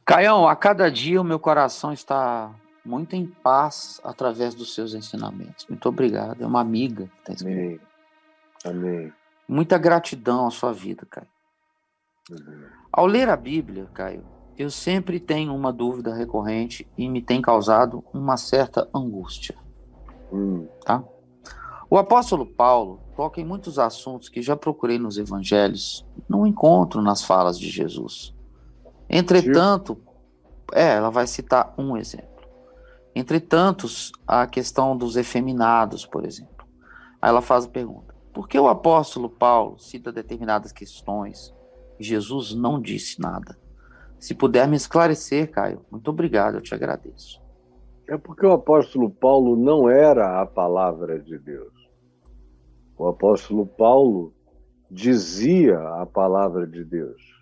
Caião, a cada dia o meu coração está muito em paz através dos seus ensinamentos. Muito obrigado. É uma amiga que está escrevendo. Amém. Amém. Muita gratidão à sua vida, Caio. Ao ler a Bíblia, Caio, eu sempre tenho uma dúvida recorrente e me tem causado uma certa angústia. Tá? O apóstolo Paulo toca em muitos assuntos que já procurei nos evangelhos, não encontro nas falas de Jesus. Entretanto, ela vai citar um exemplo. Entre tantos, a questão dos efeminados, por exemplo. Aí ela faz a pergunta: por que o apóstolo Paulo cita determinadas questões e Jesus não disse nada? Se puder me esclarecer, Caio, muito obrigado, eu te agradeço. É porque o apóstolo Paulo não era a palavra de Deus. O apóstolo Paulo dizia a palavra de Deus.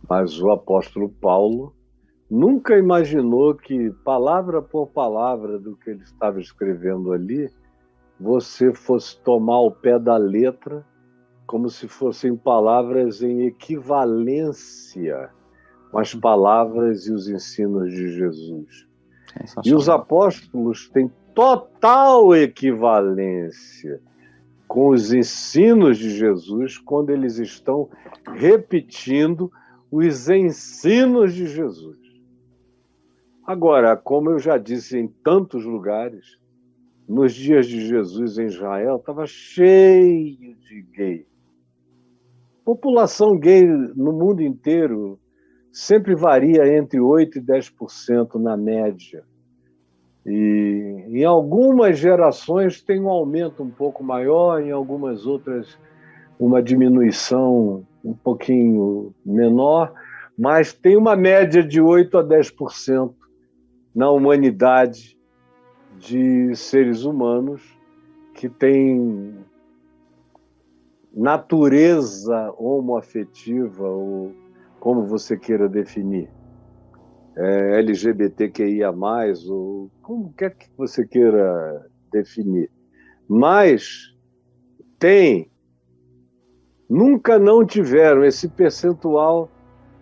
Mas o apóstolo Paulo nunca imaginou que, palavra por palavra do que ele estava escrevendo ali, você fosse tomar ao pé da letra, como se fossem palavras em equivalência com as palavras e os ensinos de Jesus. E os apóstolos têm total equivalência com os ensinos de Jesus quando eles estão repetindo os ensinos de Jesus. Agora, como eu já disse em tantos lugares, nos dias de Jesus em Israel estava cheio de gay. População gay no mundo inteiro sempre varia entre 8% e 10% na média. E em algumas gerações tem um aumento um pouco maior, em algumas outras uma diminuição um pouquinho menor, mas tem uma média de 8% a 10% na humanidade de seres humanos que têm natureza homoafetiva, ou como você queira definir, LGBTQIA+, ou como quer que você queira definir. Mas nunca não tiveram, esse percentual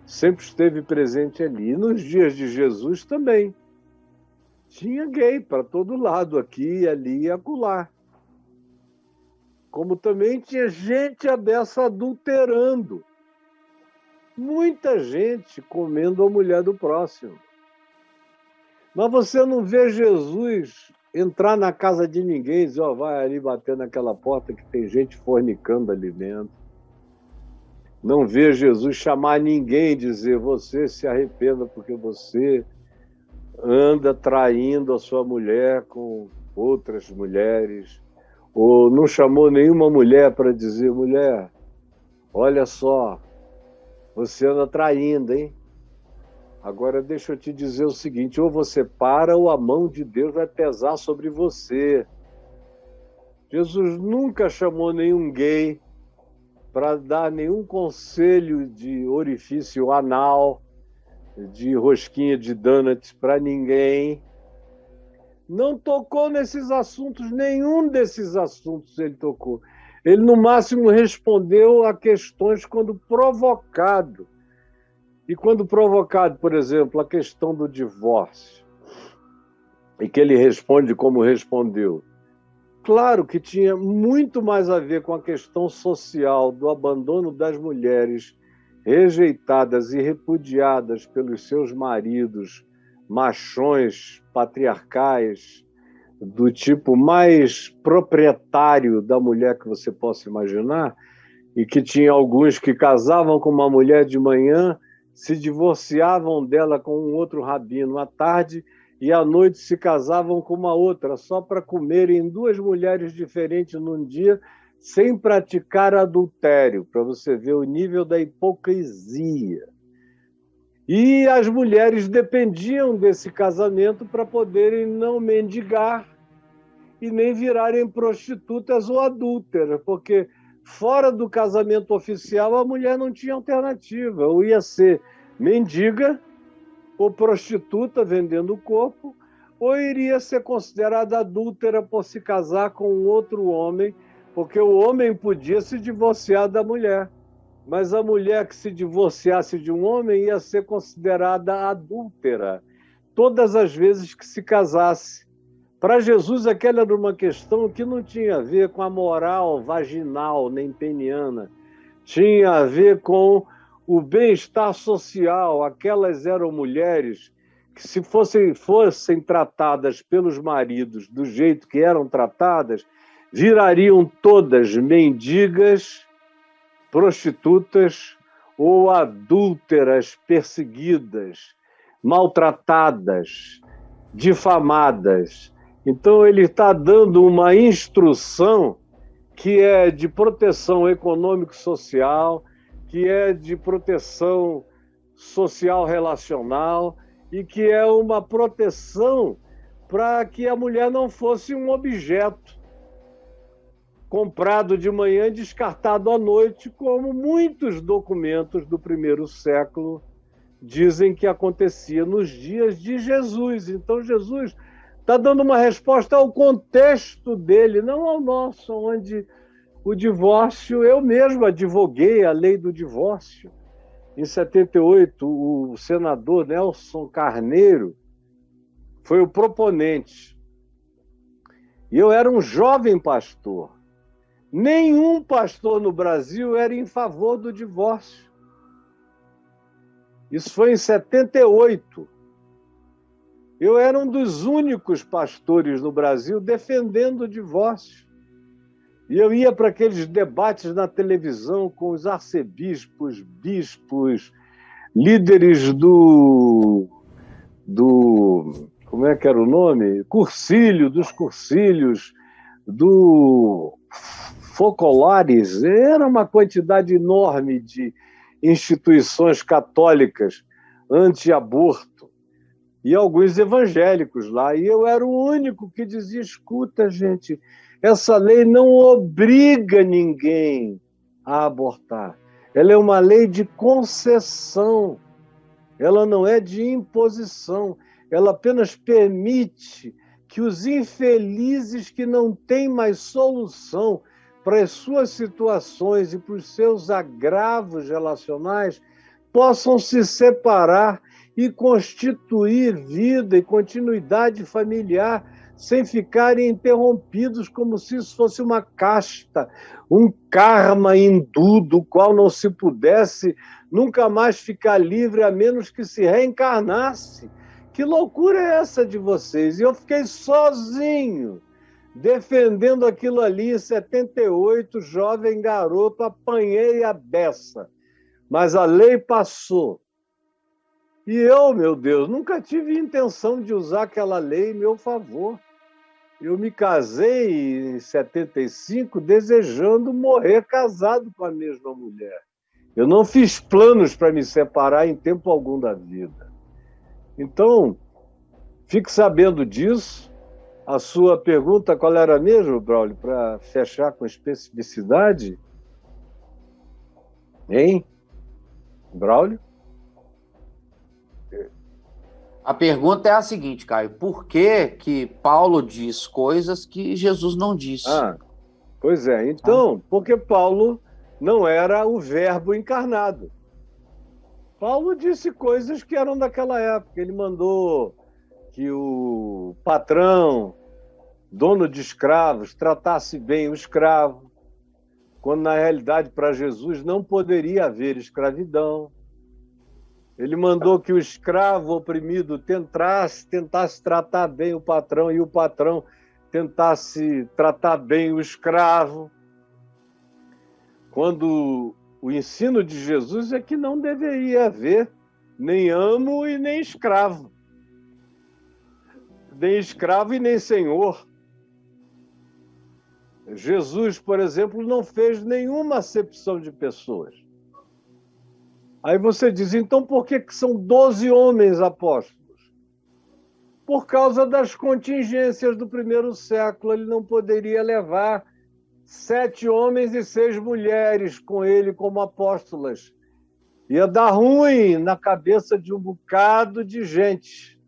sempre esteve presente ali. E nos dias de Jesus também. Tinha gay para todo lado, aqui, ali e acolá. Como também tinha gente a dessa adulterando. Muita gente comendo a mulher do próximo. Mas você não vê Jesus entrar na casa de ninguém e dizer, vai ali bater naquela porta que tem gente fornicando ali dentro. Não vê Jesus chamar ninguém e dizer, você se arrependa porque você anda traindo a sua mulher com outras mulheres. Ou não chamou nenhuma mulher para dizer, mulher, olha só, você anda traindo, hein? Agora deixa eu te dizer o seguinte, ou você para ou a mão de Deus vai pesar sobre você. Jesus nunca chamou nenhum gay para dar nenhum conselho de orifício anal, de rosquinha de donuts para ninguém. Não tocou nesses assuntos, nenhum desses assuntos ele tocou. Ele, no máximo, respondeu a questões quando provocado. E quando provocado, por exemplo, a questão do divórcio, e que ele responde como respondeu, claro que tinha muito mais a ver com a questão social do abandono das mulheres rejeitadas e repudiadas pelos seus maridos, machões patriarcais, do tipo mais proprietário da mulher que você possa imaginar, e que tinha alguns que casavam com uma mulher de manhã, se divorciavam dela com um outro rabino à tarde e à noite se casavam com uma outra, só para comerem duas mulheres diferentes num dia, sem praticar adultério, para você ver o nível da hipocrisia. E as mulheres dependiam desse casamento para poderem não mendigar e nem virarem prostitutas ou adúlteras, porque fora do casamento oficial a mulher não tinha alternativa, ou ia ser mendiga ou prostituta vendendo o corpo, ou iria ser considerada adúltera por se casar com outro homem, porque o homem podia se divorciar da mulher. Mas a mulher que se divorciasse de um homem ia ser considerada adúltera todas as vezes que se casasse. Para Jesus, aquela era uma questão que não tinha a ver com a moral vaginal nem peniana, tinha a ver com o bem-estar social. Aquelas eram mulheres que, se fossem tratadas pelos maridos do jeito que eram tratadas, virariam todas mendigas, prostitutas ou adúlteras, perseguidas, maltratadas, difamadas. Então, ele está dando uma instrução que é de proteção econômico-social, que é de proteção social relacional e que é uma proteção para que a mulher não fosse um objeto comprado de manhã e descartado à noite, como muitos documentos do primeiro século dizem que acontecia nos dias de Jesus. Então, Jesus está dando uma resposta ao contexto dele, não ao nosso, onde o divórcio, eu mesmo advoguei a lei do divórcio. Em 78, o senador Nelson Carneiro foi o proponente. E eu era um jovem pastor. Nenhum pastor no Brasil era em favor do divórcio. Isso foi em 78. Eu era um dos únicos pastores no Brasil defendendo o divórcio. E eu ia para aqueles debates na televisão com os arcebispos, bispos, líderes do como é que era o nome? Cursilho, dos cursilhos, do Focolares. Era uma quantidade enorme de instituições católicas anti-aborto e alguns evangélicos lá. E eu era o único que dizia: escuta, gente, essa lei não obriga ninguém a abortar. Ela é uma lei de concessão. Ela não é de imposição. Ela apenas permite que os infelizes que não têm mais solução para as suas situações e para os seus agravos relacionais possam se separar e constituir vida e continuidade familiar sem ficarem interrompidos como se isso fosse uma casta, um karma hindu do qual não se pudesse nunca mais ficar livre a menos que se reencarnasse. Que loucura é essa de vocês? E eu fiquei sozinho defendendo aquilo ali em 78, jovem garoto, apanhei a beça. Mas a lei passou. E eu, meu Deus, nunca tive intenção de usar aquela lei em meu favor. Eu me casei em 75 desejando morrer casado com a mesma mulher. Eu não fiz planos para me separar em tempo algum da vida. Então, fique sabendo disso. A sua pergunta, qual era mesmo, Braulio, para fechar com especificidade? Hein? Braulio? A pergunta é a seguinte, Caio: por que Paulo diz coisas que Jesus não disse? Pois é. Então, porque Paulo não era o verbo encarnado. Paulo disse coisas que eram daquela época. Ele mandou que o patrão, dono de escravos, tratasse bem o escravo, quando na realidade para Jesus não poderia haver escravidão. Ele mandou que o escravo oprimido tentasse tratar bem o patrão e o patrão tentasse tratar bem o escravo. Quando o ensino de Jesus é que não deveria haver nem amo e nem escravo. Nem escravo e nem senhor. Jesus, por exemplo, não fez nenhuma acepção de pessoas. Aí você diz, então por que são 12 homens apóstolos? Por causa das contingências do primeiro século. Ele não poderia levar 7 homens e 6 mulheres com ele como apóstolas. Ia dar ruim na cabeça de um bocado de gente.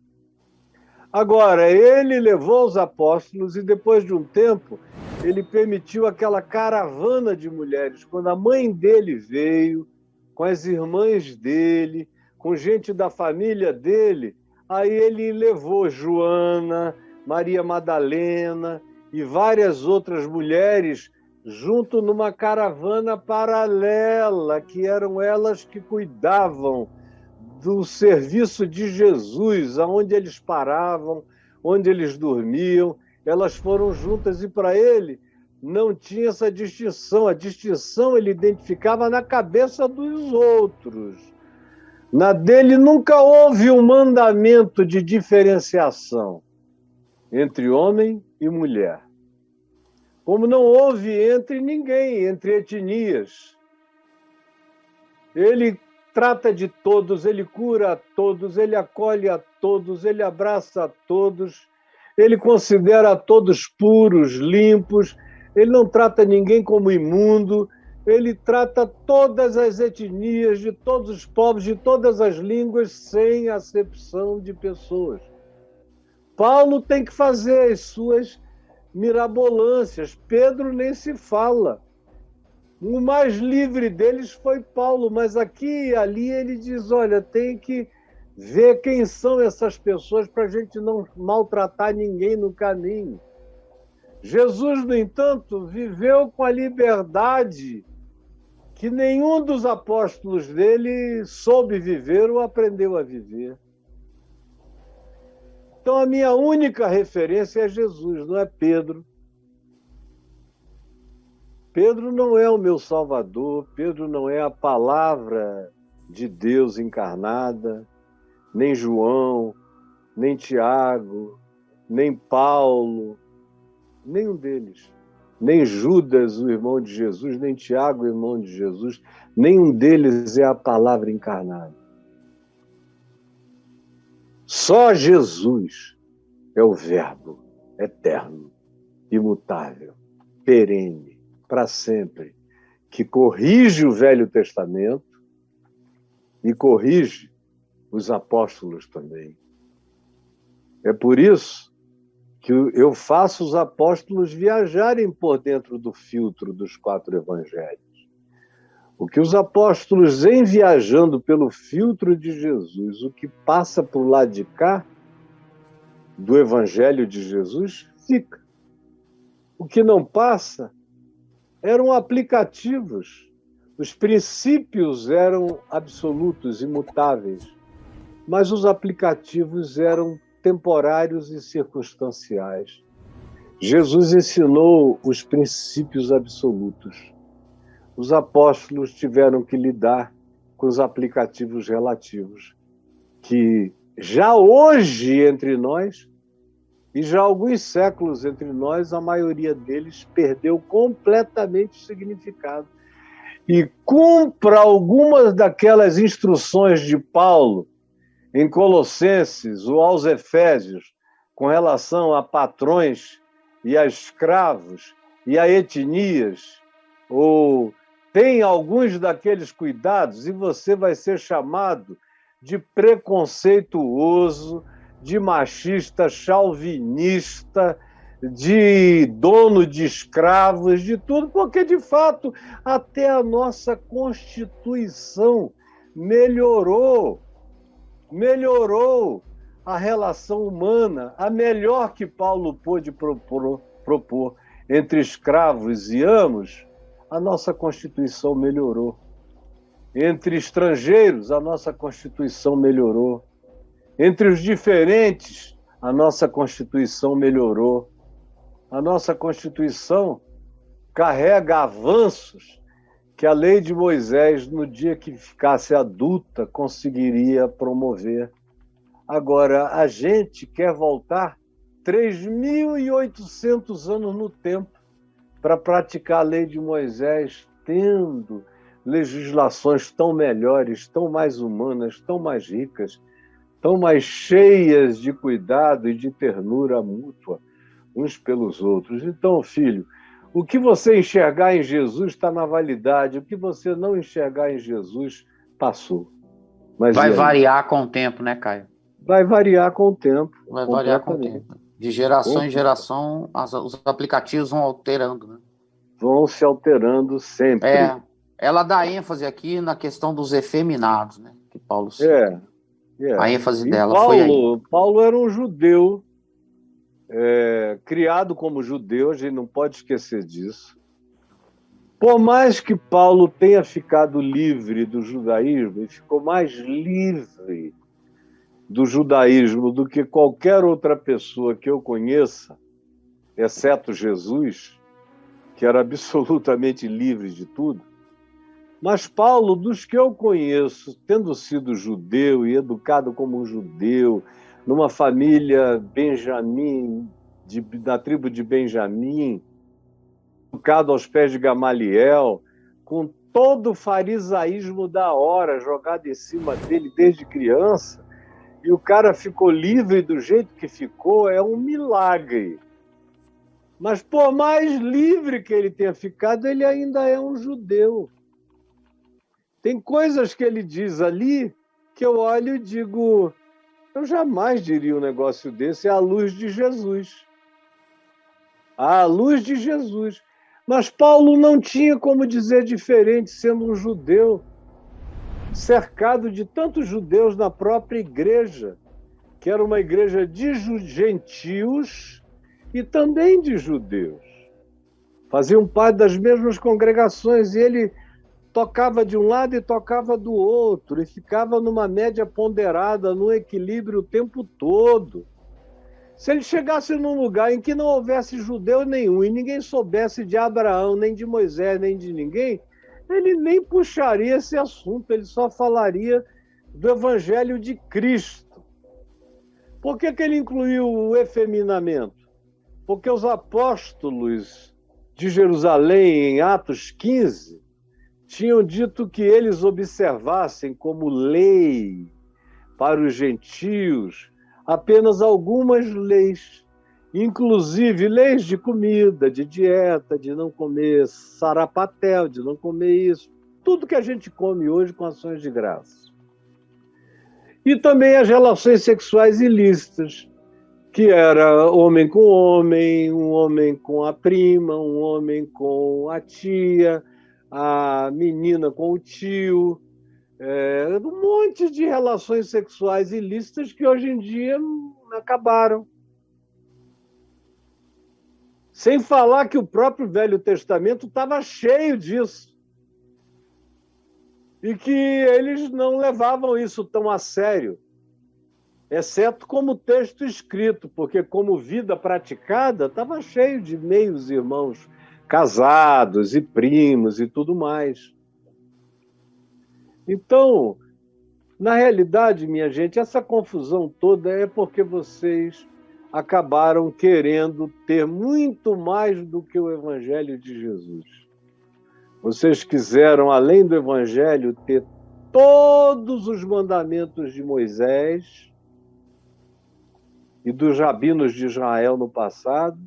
Agora, ele levou os apóstolos e depois de um tempo ele permitiu aquela caravana de mulheres. Quando a mãe dele veio, com as irmãs dele, com gente da família dele, aí ele levou Joana, Maria Madalena e várias outras mulheres junto numa caravana paralela, que eram elas que cuidavam do serviço de Jesus, aonde eles paravam, onde eles dormiam. Elas foram juntas e para ele não tinha essa distinção. A distinção ele identificava na cabeça dos outros. Na dele nunca houve um mandamento de diferenciação entre homem e mulher. Como não houve entre ninguém, entre etnias. Ele trata de todos, ele cura a todos, ele acolhe a todos, ele abraça a todos, ele considera a todos puros, limpos, ele não trata ninguém como imundo, ele trata todas as etnias, de todos os povos, de todas as línguas, sem acepção de pessoas. Paulo tem que fazer as suas mirabolâncias, Pedro nem se fala. O mais livre deles foi Paulo, mas aqui e ali ele diz, olha, tem que ver quem são essas pessoas para a gente não maltratar ninguém no caminho. Jesus, no entanto, viveu com a liberdade que nenhum dos apóstolos dele soube viver ou aprendeu a viver. Então, a minha única referência é Jesus, não é Pedro. Pedro não é o meu Salvador, Pedro não é a palavra de Deus encarnada, nem João, nem Tiago, nem Paulo, nenhum deles. Nem Judas, o irmão de Jesus, nem Tiago, o irmão de Jesus, nenhum deles é a palavra encarnada. Só Jesus é o Verbo eterno, imutável, perene, para sempre, que corrige o Velho Testamento e corrige os apóstolos também. É por isso que eu faço os apóstolos viajarem por dentro do filtro dos 4 evangelhos. O que os apóstolos, em viajando pelo filtro de Jesus, o que passa para o lado de cá, do evangelho de Jesus, fica. O que não passa eram aplicativos. Os princípios eram absolutos, imutáveis, mas os aplicativos eram temporários e circunstanciais. Jesus ensinou os princípios absolutos. Os apóstolos tiveram que lidar com os aplicativos relativos, que já hoje entre nós, e já há alguns séculos entre nós, a maioria deles perdeu completamente o significado. E cumpra algumas daquelas instruções de Paulo em Colossenses ou aos Efésios, com relação a patrões e a escravos e a etnias, ou tem alguns daqueles cuidados e você vai ser chamado de preconceituoso, de machista, chauvinista, de dono de escravos, de tudo, porque, de fato, até a nossa Constituição melhorou a relação humana, a melhor que Paulo pôde propor entre escravos e amos, a nossa Constituição melhorou. Entre estrangeiros, a nossa Constituição melhorou. Entre os diferentes, a nossa Constituição melhorou. A nossa Constituição carrega avanços que a lei de Moisés, no dia que ficasse adulta, conseguiria promover. Agora, a gente quer voltar 3.800 anos no tempo para praticar a lei de Moisés, tendo legislações tão melhores, tão mais humanas, tão mais ricas, tão mais cheias de cuidado e de ternura mútua uns pelos outros. Então, filho, o que você enxergar em Jesus está na validade, o que você não enxergar em Jesus passou. Mas vai variar com o tempo, né, Caio? Vai variar com o tempo. Vai variar com o tempo. De geração em geração, os aplicativos vão alterando, né? Vão se alterando sempre. Ela dá ênfase aqui na questão dos efeminados, né? Que Paulo cita. A ênfase dela foi aí. Paulo era um judeu, criado como judeu, a gente não pode esquecer disso. Por mais que Paulo tenha ficado livre do judaísmo, e ficou mais livre do judaísmo do que qualquer outra pessoa que eu conheça, exceto Jesus, que era absolutamente livre de tudo. Mas Paulo, dos que eu conheço, tendo sido judeu e educado como um judeu, numa família Benjamim, da tribo de Benjamim, educado aos pés de Gamaliel, com todo o farisaísmo da hora jogado em cima dele desde criança, e o cara ficou livre do jeito que ficou, é um milagre. Mas por mais livre que ele tenha ficado, ele ainda é um judeu. Tem coisas que ele diz ali que eu olho e digo, eu jamais diria um negócio desse à luz de Jesus. À luz de Jesus. Mas Paulo não tinha como dizer diferente, sendo um judeu, cercado de tantos judeus na própria igreja, que era uma igreja de gentios e também de judeus. Faziam parte das mesmas congregações, e ele tocava de um lado e tocava do outro, e ficava numa média ponderada, num equilíbrio o tempo todo. Se ele chegasse num lugar em que não houvesse judeu nenhum, e ninguém soubesse de Abraão, nem de Moisés, nem de ninguém, ele nem puxaria esse assunto, ele só falaria do Evangelho de Cristo. Por que ele incluiu o efeminamento? Porque os apóstolos de Jerusalém, em Atos 15, tinham dito que eles observassem como lei para os gentios apenas algumas leis, inclusive leis de comida, de dieta, de não comer sarapatel, de não comer isso, tudo que a gente come hoje com ações de graça. E também as relações sexuais ilícitas, que era homem com homem, um homem com a prima, um homem com a tia, a menina com o tio, um monte de relações sexuais ilícitas que hoje em dia acabaram. Sem falar que o próprio Velho Testamento estava cheio disso. E que eles não levavam isso tão a sério, exceto como texto escrito, porque como vida praticada estava cheio de meios irmãos casados e primos e tudo mais. Então, na realidade, minha gente, essa confusão toda é porque vocês acabaram querendo ter muito mais do que o Evangelho de Jesus. Vocês quiseram, além do Evangelho, ter todos os mandamentos de Moisés e dos rabinos de Israel no passado,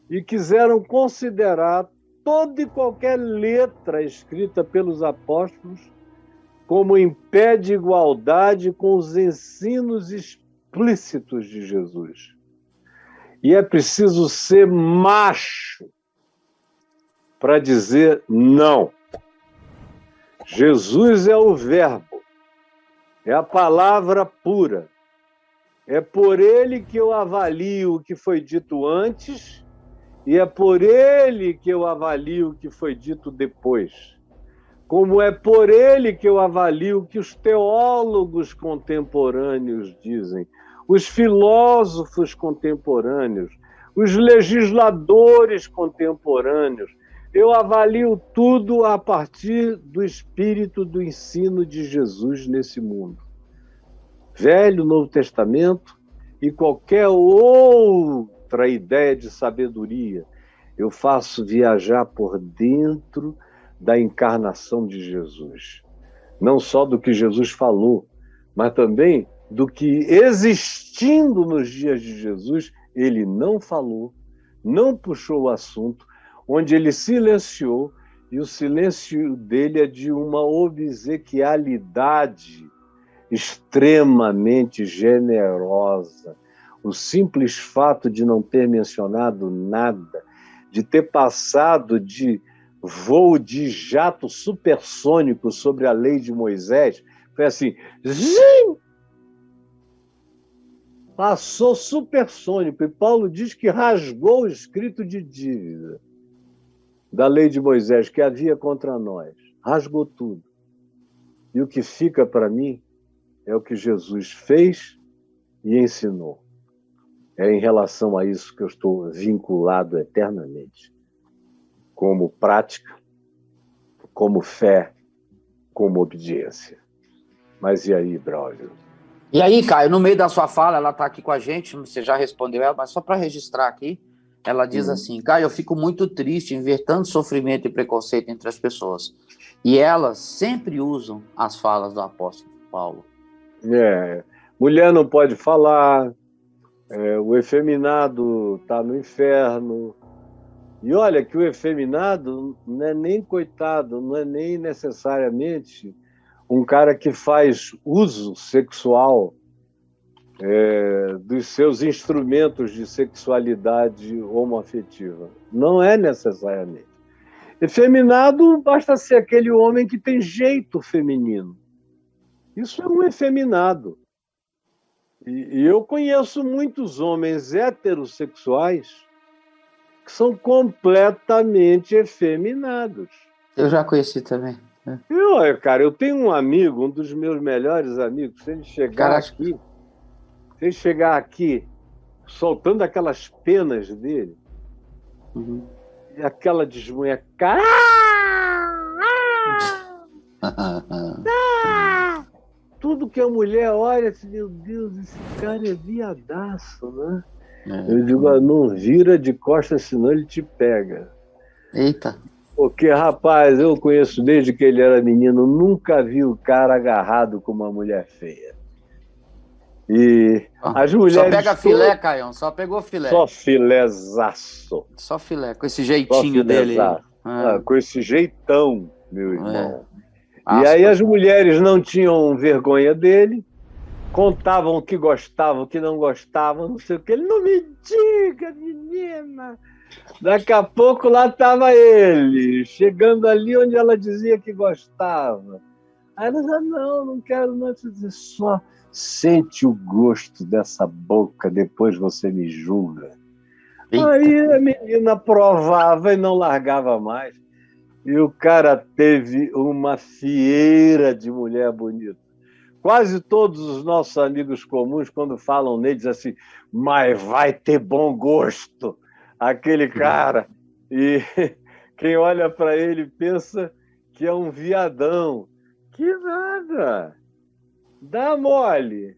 e quiseram considerar toda e qualquer letra escrita pelos apóstolos como em pé de igualdade com os ensinos explícitos de Jesus. E é preciso ser macho para dizer não. Jesus é o verbo, é a palavra pura. É por ele que eu avalio o que foi dito antes e é por ele que eu avalio o que foi dito depois. Como é por ele que eu avalio o que os teólogos contemporâneos dizem, os filósofos contemporâneos, os legisladores contemporâneos. Eu avalio tudo a partir do espírito do ensino de Jesus nesse mundo. Velho, Novo Testamento e qualquer outra ideia de sabedoria, eu faço viajar por dentro da encarnação de Jesus. Não só do que Jesus falou, mas também do que, existindo nos dias de Jesus, ele não falou, não puxou o assunto, onde ele silenciou, e o silêncio dele é de uma obsequialidade extremamente generosa, o simples fato de não ter mencionado nada, de ter passado de voo de jato supersônico sobre a lei de Moisés, foi assim, zim! Passou supersônico. E Paulo diz que rasgou o escrito de dívida da lei de Moisés que havia contra nós. Rasgou tudo. E o que fica para mim é o que Jesus fez e ensinou. É em relação a isso que eu estou vinculado eternamente. Como prática, como fé, como obediência. Mas e aí, Braulio? E aí, Caio, no meio da sua fala, ela está aqui com a gente, você já respondeu ela, mas só para registrar aqui, ela diz assim, Caio, eu fico muito triste em ver tanto sofrimento e preconceito entre as pessoas. E elas sempre usam as falas do apóstolo Paulo. Mulher não pode falar, o efeminado está no inferno. E olha que o efeminado não é nem coitado, não é nem necessariamente um cara que faz uso sexual dos seus instrumentos de sexualidade homoafetiva. Não é necessariamente. Efeminado basta ser aquele homem que tem jeito feminino. Isso é um efeminado. E eu conheço muitos homens heterossexuais que são completamente efeminados. Eu já conheci também. Eu tenho um amigo, um dos meus melhores amigos, se ele chegar aqui soltando aquelas penas dele, e aquela desmunhecada, tudo que a mulher olha assim, meu Deus, esse cara é viadaço, né? Eu digo, não vira de costas, senão ele te pega. Eita. Porque, rapaz, eu conheço desde que ele era menino, nunca vi o cara agarrado com uma mulher feia. E as mulheres... Só pega filé, Caião, só pegou filé. Só filézaço. Só filé, com esse jeitinho dele. Com esse jeitão, meu irmão. E aí as mulheres não tinham vergonha dele, contavam o que gostavam, o que não gostavam, não sei o que. Ele não me diga, menina. Daqui a pouco lá estava ele, chegando ali onde ela dizia que gostava. Aí ela dizia, não quero não. Dizer, só sente o gosto dessa boca, depois você me julga. Eita. Aí a menina provava e não largava mais. E o cara teve uma fieira de mulher bonita. Quase todos os nossos amigos comuns, quando falam nele, dizem assim, mas vai ter bom gosto aquele cara. E quem olha para ele pensa que é um viadão. Que nada. Dá mole.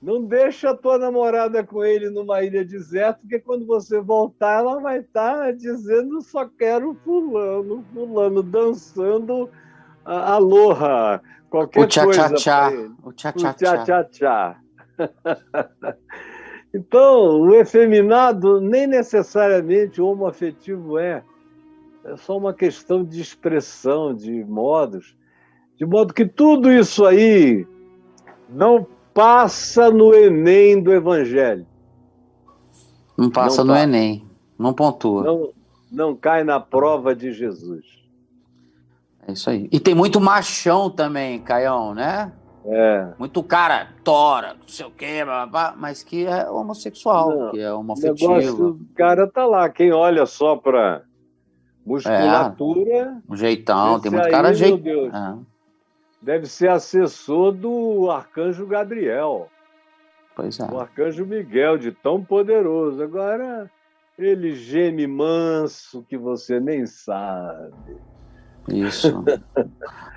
Não deixa a tua namorada com ele numa ilha deserta, porque quando você voltar, ela vai estar dizendo só quero fulano, dançando aloha, qualquer coisa para ele. O tchá-tchá-tchá. Então, o efeminado nem necessariamente homoafetivo é só uma questão de expressão, de modos, de modo que tudo isso aí não passa no Enem do Evangelho. Não passa no Enem, não pontua. Não cai na prova de Jesus. É isso aí. E tem muito machão também, Caião, né? Muito cara tora, não sei o quê, mas que é homossexual, que é homoafetivo. O negócio, o cara tá lá. Quem olha só para musculatura... Um jeitão, tem muito cara jeito. Meu Deus. Deve ser assessor do Arcanjo Gabriel. Pois é. O Arcanjo Miguel, de tão poderoso. Agora, ele geme manso que você nem sabe. Isso.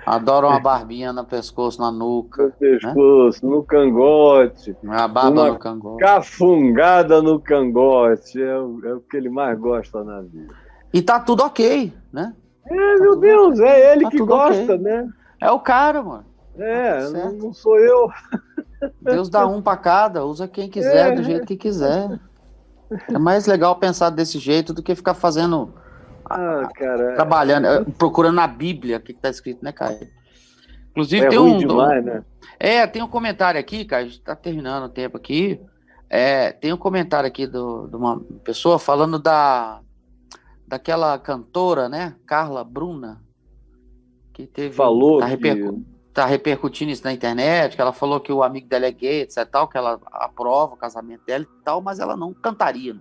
Adoro uma barbinha no pescoço, na nuca. No pescoço, né? No cangote. A barba no cangote. Cafungada no cangote. É o que ele mais gosta na vida. E tá tudo ok, né? Meu Deus, é ele que gosta, né? É o cara, mano. Não sou eu. Deus dá um para cada, usa quem quiser, do jeito que quiser. É mais legal pensar desse jeito do que ficar fazendo, trabalhando, procurando na Bíblia o que está escrito, né, Caio? Inclusive tem ruim demais, né? Tem um comentário aqui, Caio, a gente tá terminando o tempo aqui. Tem um comentário aqui de uma pessoa falando daquela cantora, né? Carla Bruna, que Falou que tá repercutindo isso na internet, que ela falou que o amigo dela é gay, etc, tal, que ela aprova o casamento dela e tal, mas ela não cantaria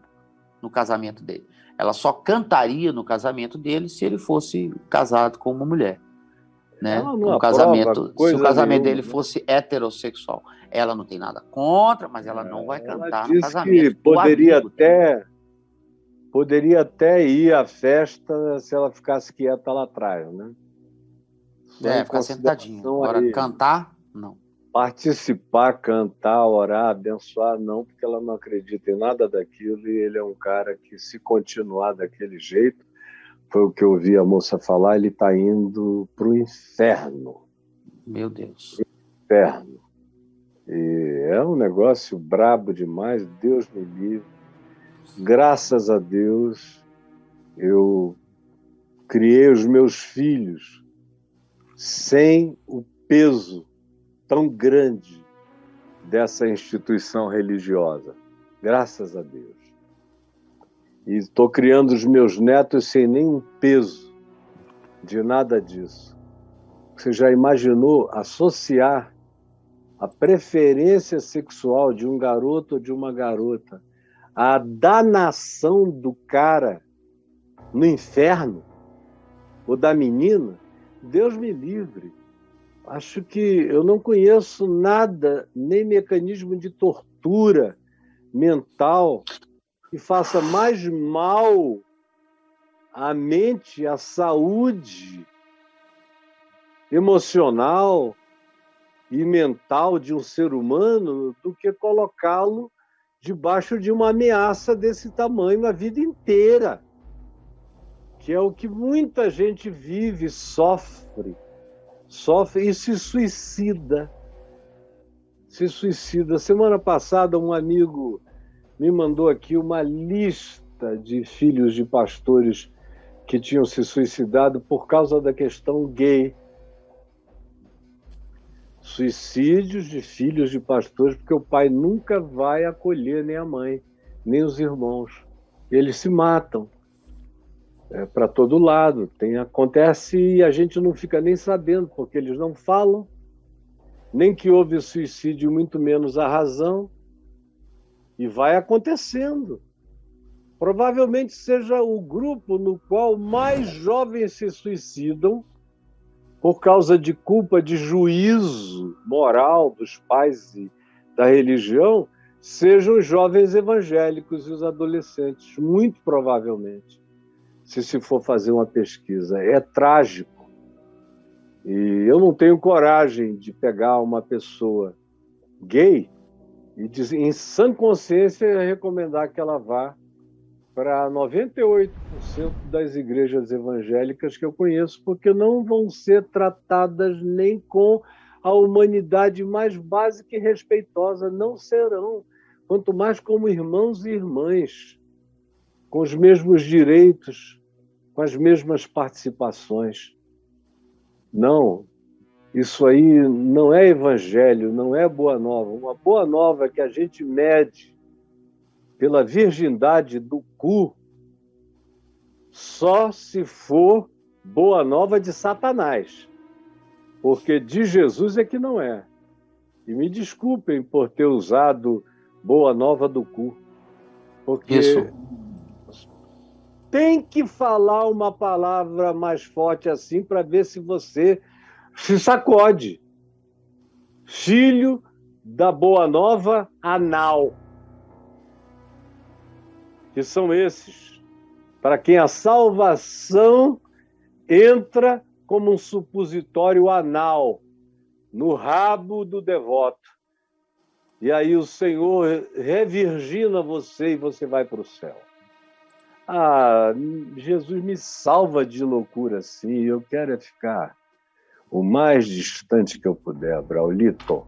no casamento dele. Ela só cantaria no casamento dele se ele fosse casado com uma mulher, né? ela não aprova Se o coisa casamento nenhuma, dele né? fosse heterossexual. Ela não tem nada contra, mas ela não vai Ela cantar no disse que casamento do amigo dela. poderia até ir à festa se ela ficasse quieta lá atrás, né? Só em Ficar sentadinha. consideração a Agora, ele. cantar, não. Participar, cantar, orar, abençoar, não, porque ela não acredita em nada daquilo e ele é um cara que, se continuar daquele jeito, foi o que eu ouvi a moça falar, ele está indo para o inferno. Meu Deus. Inferno. E é um negócio brabo demais, Deus me livre. Graças a Deus, eu criei os meus filhos sem o peso tão grande dessa instituição religiosa. Graças a Deus. E estou criando os meus netos sem nenhum peso de nada disso. Você já imaginou associar a preferência sexual de um garoto ou de uma garota à danação do cara no inferno? Ou da menina? Deus me livre. Acho que eu não conheço nada, nem mecanismo de tortura mental que faça mais mal à mente, à saúde emocional e mental de um ser humano do que colocá-lo debaixo de uma ameaça desse tamanho a vida inteira, que é o que muita gente vive, sofre e se suicida. Semana passada, um amigo me mandou aqui uma lista de filhos de pastores que tinham se suicidado por causa da questão gay. Suicídios de filhos de pastores, porque o pai nunca vai acolher nem a mãe, nem os irmãos. Eles se matam. Para todo lado. Acontece e a gente não fica nem sabendo, porque eles não falam, nem que houve suicídio, muito menos a razão, e vai acontecendo. Provavelmente seja o grupo no qual mais jovens se suicidam por causa de culpa de juízo moral dos pais e da religião, sejam os jovens evangélicos e os adolescentes, muito provavelmente, se for fazer uma pesquisa. É trágico. E eu não tenho coragem de pegar uma pessoa gay e, em sã consciência, recomendar que ela vá para 98% das igrejas evangélicas que eu conheço, porque não vão ser tratadas nem com a humanidade mais básica e respeitosa, não serão, quanto mais como irmãos e irmãs, com os mesmos direitos, com as mesmas participações. Não, isso aí não é evangelho, não é boa nova. Uma boa nova que a gente mede pela virgindade do cu só se for boa nova de Satanás, porque de Jesus é que não é. E me desculpem por ter usado boa nova do cu, porque Isso. tem que falar uma palavra mais forte assim para ver se você se sacode. Filho da boa nova anal. Que são esses, para quem a salvação entra como um supositório anal no rabo do devoto. E aí o Senhor revirgina você e você vai para o céu. Jesus me salva de loucura assim, eu quero ficar o mais distante que eu puder, Braulito.